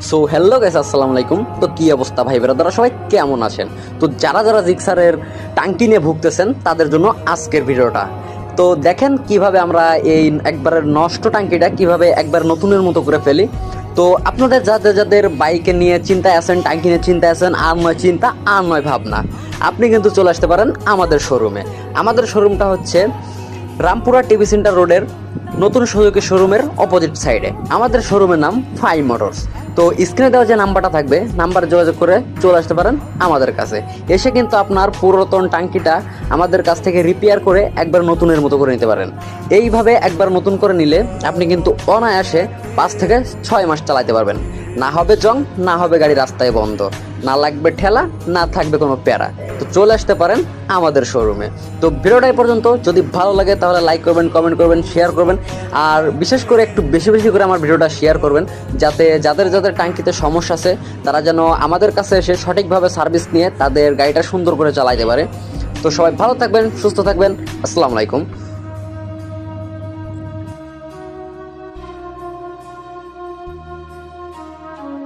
So hello guys, আসসালামু আলাইকুম। তো কি অবস্থা ভাই ব্রাদাররা, সবাই কেমন আছেন? তো যারা যারা জিক্সারের টাঙ্কি নিয়ে ভুগতেছেন তাদের জন্য আজকের ভিডিওটা। তো দেখেন কিভাবে আমরা এই একবারের নষ্ট টাঙ্কিটা কিভাবে একবার নতুনের মতো করে ফেলি। তো আপনাদের যাদের যাদের বাইকে নিয়ে চিন্তায় আছেন, টাঙ্কি নিয়ে চিন্তায় আছেন, আর নয় চিন্তা আর নয় ভাবনা, আপনি কিন্তু চলে আসতে পারেন আমাদের শোরুমে। আমাদের শোরুমটা হচ্ছে রামপুরা টিভি সেন্টার রোডের নতুন সুজুকি শোরুমের অপোজিট সাইডে। আমাদের শোরুমের নাম ফাই মোটরস। তো স্ক্রিনে দেওয়া যে নাম্বারটা থাকবে, নাম্বারে যোগাযোগ করে চলে আসতে পারেন আমাদের কাছে। এসে কিন্তু আপনার পুরাতন টাঙ্কিটা আমাদের কাছ থেকে রিপেয়ার করে একবার নতুনের মতো করে নিতে পারেন। এইভাবে একবার নতুন করে নিলে আপনি কিন্তু অনায়াসে 5 থেকে 6 মাস চালাতে পারবেন। না হবে জং, না হবে গাড়ি রাস্তায় বন্ধ, না লাগবে ঠেলা, না থাকবে কোনো প্যারা। তো চলে আসতে পারেন আমাদের শোরুমে। তো ভিডিওটা এই পর্যন্ত। যদি ভালো লাগে তাহলে লাইক করবেন, কমেন্ট করবেন, শেয়ার করবেন। আর বিশেষ করে একটু বেশি বেশি করে আমার ভিডিওটা শেয়ার করবেন, যাতে যাদের যাদের টাঙ্কিতে সমস্যা আছে তারা যেন আমাদের কাছে এসে সঠিকভাবে সার্ভিস নিয়ে তাদের গাড়িটা সুন্দর করে চালাইতে পারে। তো সবাই ভালো থাকবেন, সুস্থ থাকবেন। আসসালামু আলাইকুম।